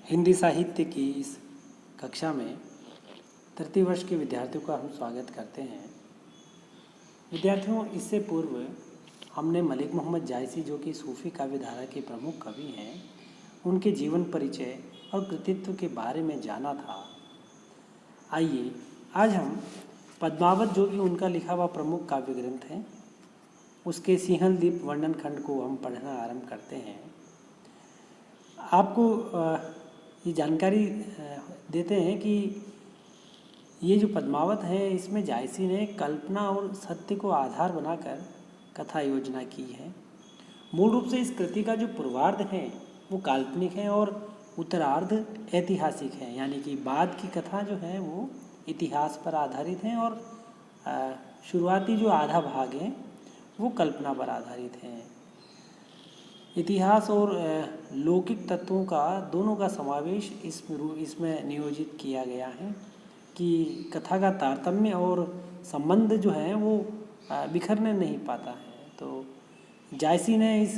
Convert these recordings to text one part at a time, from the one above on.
हिंदी साहित्य की इस कक्षा में तृतीय वर्ष के विद्यार्थियों का हम स्वागत करते हैं। विद्यार्थियों, इससे पूर्व हमने मलिक मोहम्मद जायसी, जो कि सूफ़ी काव्यधारा के प्रमुख कवि हैं, उनके जीवन परिचय और कृतित्व के बारे में जाना था। आइए आज हम पद्मावत, जो कि उनका लिखा हुआ प्रमुख काव्य ग्रंथ है, उसके सिंहल द्वीप वर्णन खंड को हम पढ़ना आरंभ करते हैं। आपको ये जानकारी देते हैं कि ये जो पद्मावत है, इसमें जायसी ने कल्पना और सत्य को आधार बनाकर कथा योजना की है। मूल रूप से इस कृति का जो पूर्वार्ध है वो काल्पनिक है और उत्तरार्ध ऐतिहासिक है, यानी कि बाद की कथा जो है वो इतिहास पर आधारित है और शुरुआती जो आधा भाग है वो कल्पना पर आधारित है। इतिहास और लौकिक तत्वों का दोनों का समावेश इसमें नियोजित किया गया है कि कथा का तारतम्य और संबंध जो है वो बिखरने नहीं पाता है। तो जायसी ने इस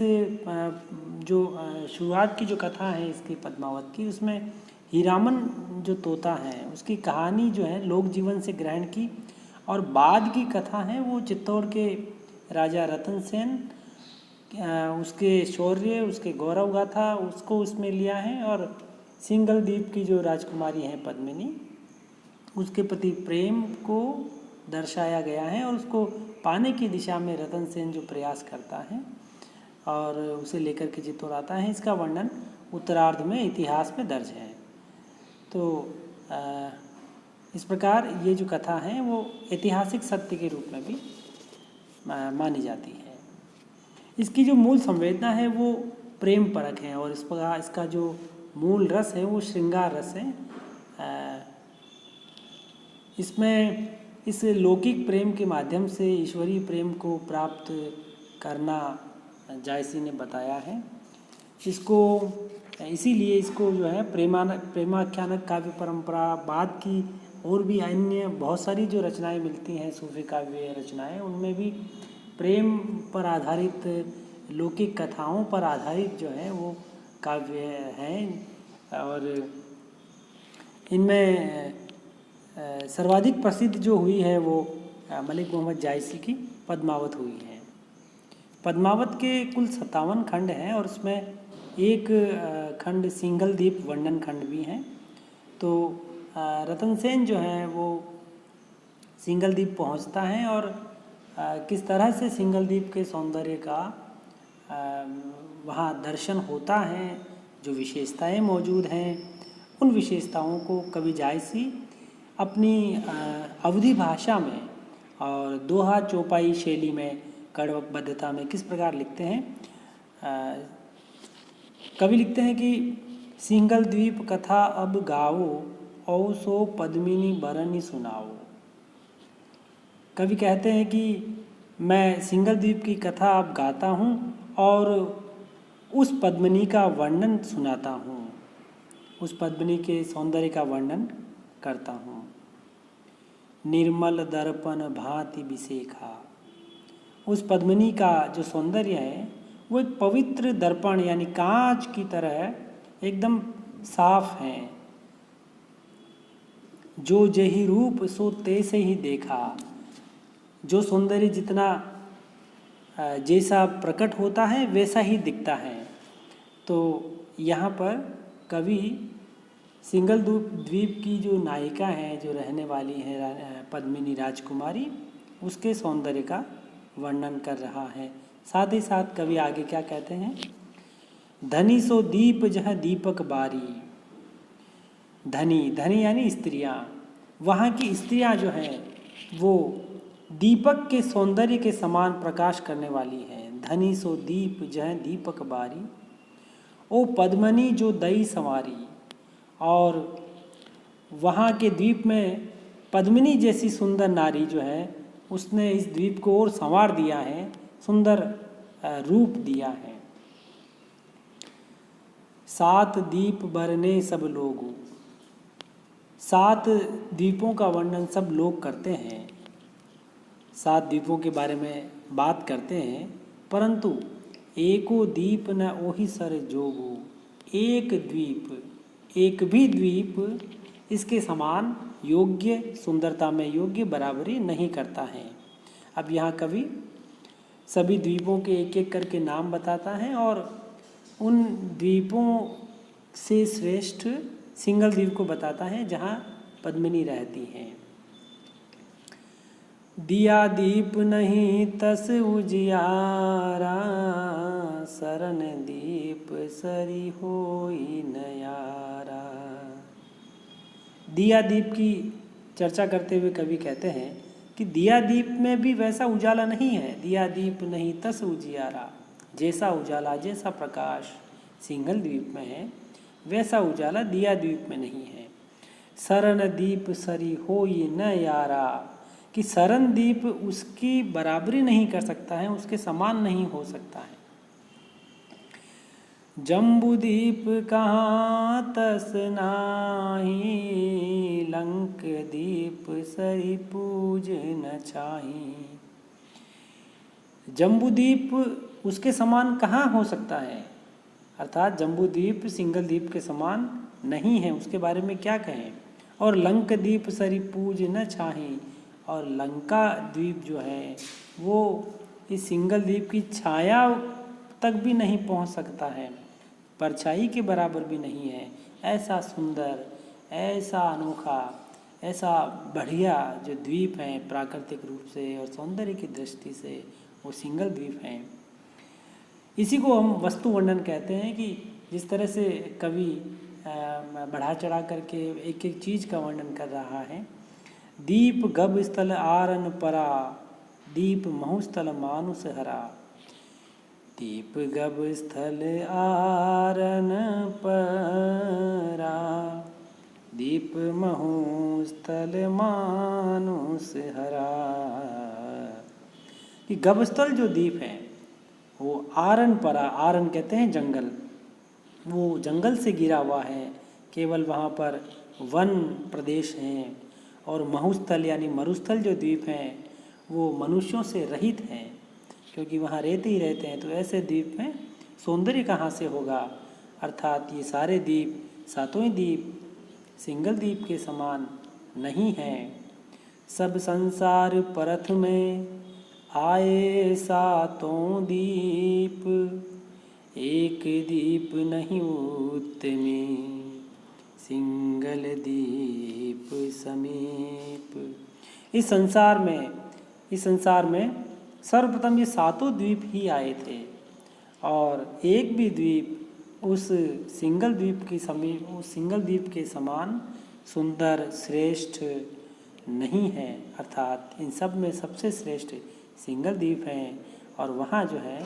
जो शुरुआत की जो कथा है इसकी पद्मावत की, उसमें हीरामन जो तोता है उसकी कहानी जो है लोक जीवन से ग्रहण की और बाद की कथा है वो चित्तौड़ के राजा रतन सेन, उसके शौर्य, उसके गौरव गाथा उसको उसमें लिया है और सिंघल द्वीप की जो राजकुमारी हैं पद्मिनी, उसके प्रति प्रेम को दर्शाया गया है और उसको पाने की दिशा में रतन सेन जो प्रयास करता है और उसे लेकर के चित्तौड़ आता है, इसका वर्णन उत्तरार्ध में इतिहास में दर्ज है। तो इस प्रकार ये जो कथा है वो ऐतिहासिक सत्य के रूप में भी मानी जाती है। इसकी जो मूल संवेदना है वो प्रेम परक है और इस प्रकार इसका जो मूल रस है वो श्रृंगार रस है। इसमें इस लौकिक प्रेम के माध्यम से ईश्वरीय प्रेम को प्राप्त करना जायसी ने बताया है। इसीलिए इसको जो है प्रेमाख्यानक काव्य परंपरा, बाद की और भी अन्य बहुत सारी जो रचनाएं मिलती हैं, सूफी काव्य रचनाएं, उनमें भी प्रेम पर आधारित, लौकिक कथाओं पर आधारित जो है वो काव्य हैं और इनमें सर्वाधिक प्रसिद्ध जो हुई है वो मलिक मोहम्मद जायसी की पद्मावत हुई है। पद्मावत के कुल 57 खंड हैं और उसमें एक खंड सिंघल द्वीप वर्णन खंड भी है। तो रतन सेन जो है वो सिंघल द्वीप पहुंचता है और किस तरह से सिंघल द्वीप के सौंदर्य का वहाँ दर्शन होता है, जो विशेषताएं मौजूद हैं, उन विशेषताओं को कवि जायसी अपनी अवधी भाषा में और दोहा चौपाई शैली में, कड़वबद्धता में किस प्रकार लिखते हैं। कवि लिखते हैं कि सिंघल द्वीप कथा अब गाओ, औ सो पद्मिनी बरनी सुनाओ। कवि कहते हैं कि मैं सिंघल द्वीप की कथा अब गाता हूँ और उस पद्मिनी का वर्णन सुनाता हूँ, उस पद्मिनी के सौंदर्य का वर्णन करता हूँ। निर्मल दर्पण भांति बिसेखा, उस पद्मिनी का जो सौंदर्य है वो एक पवित्र दर्पण यानी कांच की तरह एकदम साफ है। जो जेहि रूप सो तैसे ही देखा, जो सौंदर्य जितना जैसा प्रकट होता है वैसा ही दिखता है। तो यहाँ पर कवि सिंघल द्वीप की जो नायिका है, जो रहने वाली है पद्मिनी राजकुमारी, उसके सौंदर्य का वर्णन कर रहा है। साथ ही साथ कवि आगे क्या कहते हैं, धनी सो दीप जहाँ दीपक बारी। धनी यानी स्त्रियाँ, वहाँ की स्त्रियाँ जो हैं वो दीपक के सौंदर्य के समान प्रकाश करने वाली है। धनी सो दीप जह दीपक बारी, ओ पद्मनी जो दई संवारी। और वहाँ के द्वीप में पद्मिनी जैसी सुंदर नारी जो है उसने इस द्वीप को और संवार दिया है, सुंदर रूप दिया है। सात दीप बरने सब लोगों, 7 द्वीपों का वर्णन सब लोग करते हैं, 7 द्वीपों के बारे में बात करते हैं, परंतु एको दीप न ओहि सर जोगो। एक द्वीप, एक भी द्वीप इसके समान योग्य, सुंदरता में योग्य बराबरी नहीं करता है। अब यहाँ कवि सभी द्वीपों के एक एक करके नाम बताता है और उन द्वीपों से श्रेष्ठ सिंगल द्वीप को बताता है जहाँ पद्मिनी रहती हैं। दिया दीप नहीं तस उजियारा, सरन दीप सरी होई नयारा। दिया दीप की चर्चा करते हुए कवि कहते हैं कि दिया दीप में भी वैसा उजाला नहीं है। दिया दीप नहीं तस उजियारा, जैसा उजाला, जैसा प्रकाश सिंगल द्वीप में है वैसा उजाला दिया द्वीप में नहीं है। सरन दीप सरी होई न यारा, कि सरन दीप उसकी बराबरी नहीं कर सकता है, उसके समान नहीं हो सकता है। जम्बूदीप कहाँ तस नाही, लंक दीप सरी पूज न चाही। जम्बूदीप उसके समान कहाँ हो सकता है, अर्थात जम्बूदीप सिंगल द्वीप के समान नहीं है, उसके बारे में क्या कहें। और लंक दीप सरी पूज न चाही, और लंका द्वीप जो है वो इस सिंगल द्वीप की छाया तक भी नहीं पहुंच सकता है, परछाई के बराबर भी नहीं है। ऐसा सुंदर, ऐसा अनोखा, ऐसा बढ़िया जो द्वीप हैं प्राकृतिक रूप से और सौंदर्य की दृष्टि से वो सिंगल द्वीप हैं। इसी को हम वस्तु वर्णन कहते हैं कि जिस तरह से कवि बढ़ा चढ़ा करके एक एक चीज़ का वर्णन कर रहा है। दीप गब स्थल आरन परा, दीप महुस्थल मानुष हरा। दीप गब स्थल आरन परा, दीप महुस्थल मानुष हरा। कि गबस्थल जो द्वीप है वो आरन परा, आरन कहते हैं जंगल, वो जंगल से घिरा हुआ है, केवल वहाँ पर वन प्रदेश हैं। और महुस्थल यानी मरुस्थल जो द्वीप हैं वो मनुष्यों से रहित हैं, क्योंकि वहाँ रहते ही रहते हैं। तो ऐसे द्वीप में सौंदर्य कहाँ से होगा, अर्थात ये सारे द्वीप, सातों ही द्वीप सिंगल द्वीप के समान नहीं हैं। सब संसार परथ में आए सातों द्वीप, एक द्वीप नहीं उत्तमी, सिंगल द्वीप समीप। इस संसार में सर्वप्रथम ये सातों द्वीप ही आए थे और एक भी द्वीप उस सिंगल द्वीप के समान सुंदर, श्रेष्ठ नहीं है। अर्थात इन सब में सबसे श्रेष्ठ सिंगल द्वीप हैं और वहाँ जो है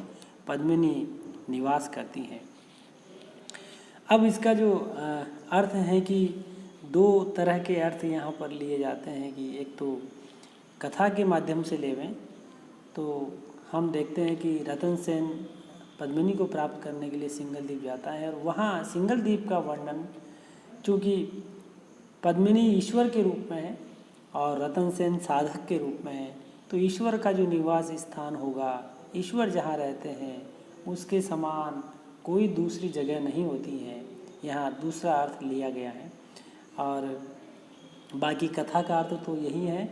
पद्मिनी निवास करती हैं। अब इसका जो अर्थ है कि दो तरह के अर्थ यहाँ पर लिए जाते हैं कि एक तो कथा के माध्यम से लेवें तो हम देखते हैं कि रतन सेन पद्मिनी को प्राप्त करने के लिए सिंगल द्वीप जाता है और वहाँ सिंगल द्वीप का वर्णन, चूँकि पद्मिनी ईश्वर के रूप में है और रतन सेन साधक के रूप में है, तो ईश्वर का जो निवास स्थान होगा, ईश्वर जहाँ रहते हैं उसके समान कोई दूसरी जगह नहीं होती है। यहाँ दूसरा अर्थ लिया गया है और बाकी कथा का अर्थ तो यही है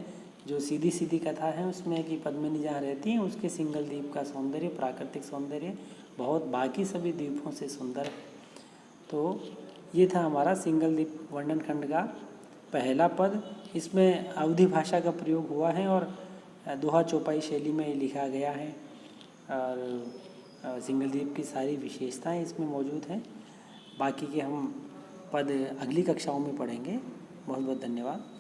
जो सीधी सीधी कथा है उसमें कि पद्मिनी जहाँ रहती हैं उसके सिंगल द्वीप का सौंदर्य, प्राकृतिक सौंदर्य बहुत बाकी सभी द्वीपों से सुंदर है। तो ये था हमारा सिंगल द्वीप वर्णन खंड का पहला पद। इसमें अवधी भाषा का प्रयोग हुआ है और दोहा चौपाई शैली में लिखा गया है और सिंगल द्वीप की सारी विशेषताएं इसमें मौजूद हैं। बाकी के हम पद अगली कक्षाओं में पढ़ेंगे। बहुत बहुत धन्यवाद।